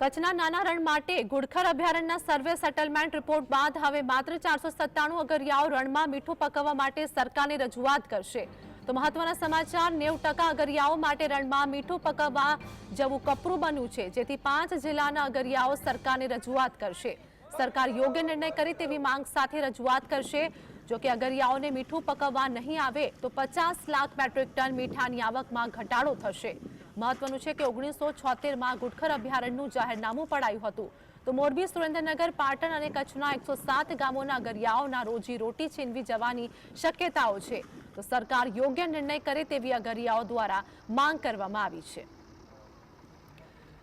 કચ્છના નાના રણ માટે ઘુડખર અભયારણ્યના સર્વે સેટલમેન્ટ રિપોર્ટ બાદ હવે માત્ર 497 અગરિયાઓ રણમાં મીઠું પકવવા માટે સરકારને રજૂઆત કરશે। તો મહત્વના સમાચાર, 90% અગરિયાઓ માટે રણમાં મીઠું પકવવા જવું કપરું બન્યું છે, જેથી 5 જિલ્લાના અગરિયાઓ સરકારને રજૂઆત કરશે। સરકાર યોગ્ય નિર્ણય કરે તેવી માંગ સાથે રજૂઆત કરશે। જો કે અગરિયાઓને મીઠું પકવવા નહીં આવે તો 50 લાખ મેટ્રિક ટન મીઠાની આવકમાં ઘટાડો થશે। મહત્વનું છે કે 1976માં ઘુડખર અભયારણ્યનું જાહેરનામું પડાયું હતું। તો મોરબી, સુરેન્દ્રનગર, પાટણ અને કચ્છના 107 ગામોના અગરિયાઓના રોજી રોટી છીનવી જવાની શક્યતાઓ છે। તો સરકાર યોગ્ય નિર્ણય કરે તેવી અગરિયાઓ દ્વારા માંગ કરવામાં આવી છે।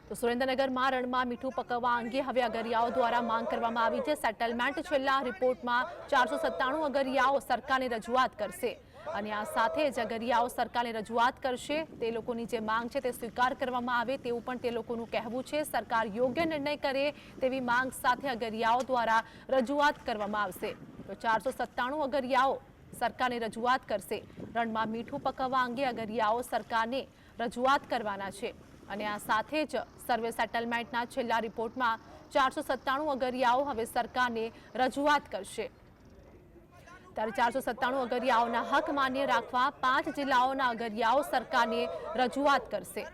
તો સુરેન્દ્રનગરમાં રણમાં મીઠું પકવવા અંગે હવે અગરિયાઓ દ્વારા માંગ કરવામાં આવી છે। સેટલમેન્ટ છેલ્લા રિપોર્ટમાં 497 અગરિયાઓ સરકારને રજૂઆત કરશે અને આ સાથે જ અગરિયાઓ સરકારને રજૂઆત કરશે। તે લોકોની જે માંગ છે તે સ્વીકાર કરવામાં આવે તેવું પણ તે લોકોનું કહેવું છે। સરકાર યોગ્ય નિર્ણય કરે તેવી માંગ સાથે અગરિયાઓ દ્વારા રજૂઆત કરવામાં આવશે। તો 497 અગરિયાઓ સરકારને રજૂઆત કરશે। રણમાં મીઠું પકવવા અંગે અગરિયાઓ સરકારને રજૂઆત કરવાના છે અને આ સાથે જ સર્વે સેટલમેન્ટના છેલ્લા રિપોર્ટમાં 497 અગરિયાઓ હવે સરકારને રજૂઆત કરશે। ત્યારે 497 અગરિયાઓના હક માન્ય રાખવા 5 જિલ્લાઓના અગરિયાઓ સરકારને રજૂઆત કરશે।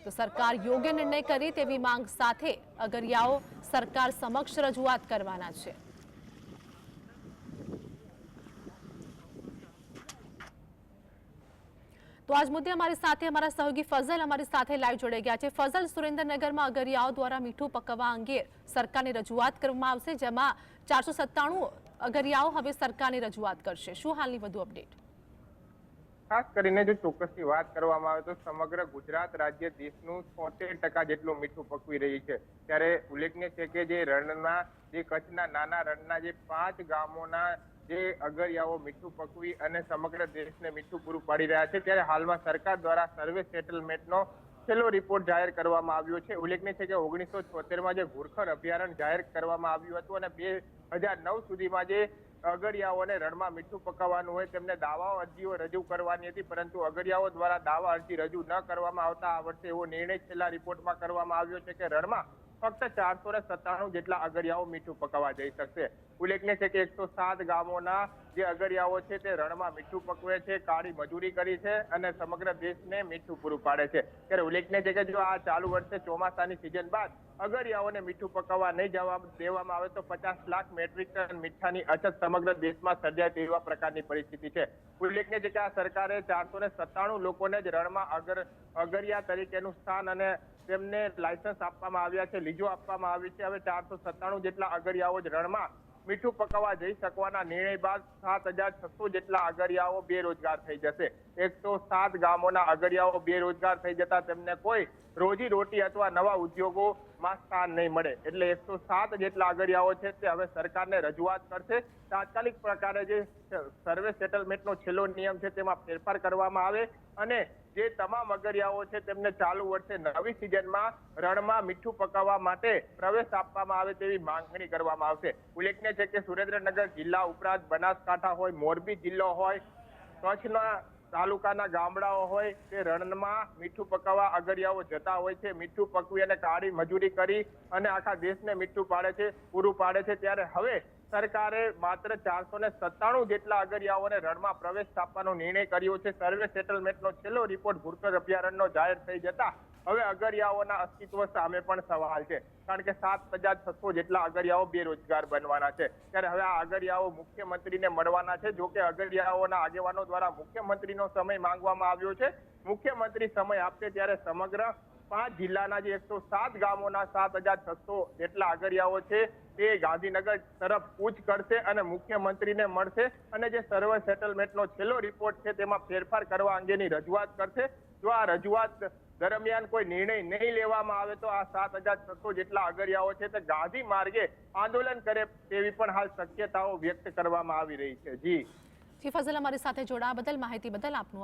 તો સરકાર યોગ્ય નિર્ણય કરે તેવી માંગ સાથે અગરિયાઓ સરકાર સમક્ષ રજૂઆત કરવાના છે। તો આજ મુદ્દે અમારી સાથે અમારા સહયોગી ફઝલ અમારી સાથે લાઈવ જોડાઈ ગયા છે। ફઝલ, સુરેન્દ્રનગરમાં અગરિયાઓ દ્વારા મીઠું પકવવા અંગે સરકારને રજૂઆત કરવામાં આવશે, જેમાં 497 અગરિયાઓ હવે સરકારને રજૂઆત કરશે। શું હાલની વધુ અપડેટ? ખાસ કરીને જો ચોક્કસની વાત કરવામાં આવે તો સમગ્ર ગુજરાત રાજ્ય દેશનું 73% જેટલું મીઠું પકવી રહી છે। ત્યારે ઉલ્લેખનીય છે કે જે રણના જે કચ્છના નાના રણના જે 5 ગામોના જે અગરિયાઓ મીઠું પકવી અને સમગ્ર દેશને મીઠું પૂરું પાડી રહ્યા છે, ત્યારે હાલમાં સરકાર દ્વારા સર્વે સેટલમેન્ટનો છેલ્લો રિપોર્ટ જાહેર કરવામાં આવ્યો છે। ઉલ્લેખનીય છે કે 1976માં જે ઘુડખર અભયારણ્ય જાહેર કરવામાં આવ્યું હતું અને 2009 સુધીમાં જે અગરિયાઓને રણમાં મીઠું પકાવવાનું હોય તેમને દાવા અરજીઓ રજૂ કરવાની હતી, પરંતુ અગરિયાઓ દ્વારા દાવા અરજી રજૂ ન કરવામાં આવતા આ વર્ષે એવો નિર્ણય છેલ્લા રિપોર્ટમાં કરવામાં આવ્યો છે કે રણમાં ફક્ત 497 જેટલા અગરિયાઓ મીઠું પકાવવા જઈ શકશે। ઉલ્લેખનીય છે કે 107 ગામોના જે અગરિયાઓ છે તે રણમાં મીઠું પકવે છે, કાળી મજૂરી કરી છે અને સમગ્ર દેશને મીઠું પૂરું પાડે છે। ત્યારે ઉલ્લેખનીય છે કે જો આ ચાલુ વર્ષે ચોમાસાની સિઝન બાદ અગરિયાઓને મીઠું પકાવવા નહીં જવા દેવામાં આવે તો 50 લાખ મેટ્રિક ટન મીઠાની અછત સમગ્ર દેશમાં સર્જાય તેવા પ્રકારની પરિસ્થિતિ છે। ઉલ્લેખનીય છે કે આ સરકારે 497 લોકોને જ રણમાં અગરિયા તરીકેનું સ્થાન અને તેમને લાયસન્સ આપવામાં આવ્યા છે, લીજો આપવામાં આવી છે। હવે 497 જેટલા અગરિયાઓ જ રણમાં મીઠું પકાવવા જઈ શકવાના નિર્ણય બાદ 7600 જેટલા અગરિયાઓ બેરોજગાર થઈ જશે। 107 ગામોના અગરિયાઓ બેરોજગાર થઈ જતા તેમને કોઈ રોજી રોટી અથવા નવા ઉદ્યોગોમાં સ્થાન નહીં મળે, એટલે 107 જેટલા અગરિયાઓ છે તે હવે સરકારને રજૂઆત કરશે। તાત્કાલિક પ્રકારે જે સર્વે સેટલમેન્ટનો છેલ્લો નિયમ છે તેમાં ફેરફાર કરવામાં આવે અને જે તમામ અગરિયાઓ છે તેમને ચાલુ વર્ષે નવી સિઝનમાં રણમાં મીઠું પકાવવા માટે પ્રવેશ આપવામાં આવે તેવી માંગણી કરવામાં આવશે। ઉલ્લેખનીય છે કે સુરેન્દ્રનગર જિલ્લા ઉપરાંત બનાસકાંઠા હોય, મોરબી જિલ્લો હોય, કચ્છના તાલુકાના ગામડાઓ હોય તે રણમાં મીઠું પકાવવા અગરિયાઓ જતા હોય છે, મીઠું પકવી અને કાળી મજૂરી કરી અને આખા દેશને મીઠું પૂરું પાડે છે। ત્યારે હવે સરકારે માત્ર 497 જેટલા અગરિયાઓને રણમાં પ્રવેશ આપવાનો નિર્ણય કર્યો છે। સર્વે સેટલમેન્ટનો છેલ્લો રિપોર્ટ ઘુડખર અભયારણ્યનો જાહેર થઈ જતા હવે અગરિયાઓના અસ્તિત્વ સામે પણ સવાલ છે, કારણ કે 7600 જેટલા અગરિયાઓ બેરોજગાર બનવાના છે। ત્યારે હવે આ અગરિયાઓ મુખ્યમંત્રીને મળવાના છે। જો કે અગરિયાઓના આગેવાનો દ્વારા મુખ્યમંત્રીનો સમય માંગવામાં આવ્યો છે। મુખ્યમંત્રી સમય આપશે ત્યારે સમગ્ર 5 જિલ્લાના જે 107 ગામોના 7600 જેટલા અગરિયાઓ છે તે ગાંધીનગર તરફ કૂચ કરશે અને મુખ્યમંત્રીને મળશે અને જે સર્વે સેટલમેન્ટનો છેલ્લો રિપોર્ટ છે તેમાં ફેરફાર કરવા અંગેની રજૂઆત કરશે। જો આ રજૂઆત દરમિયાન કોઈ નિર્ણય નહીં લેવામાં આવે તો આ 7600 જેટલા અગરિયાઓ છે તે ગાંધી માર્ગે આંદોલન કરે તેવી પણ હાલ શક્યતાઓ વ્યક્ત કરવામાં આવી રહી છે। જી ફઝલ, અમારી સાથે જોડાવા બદલ, માહિતી બદલ આપનું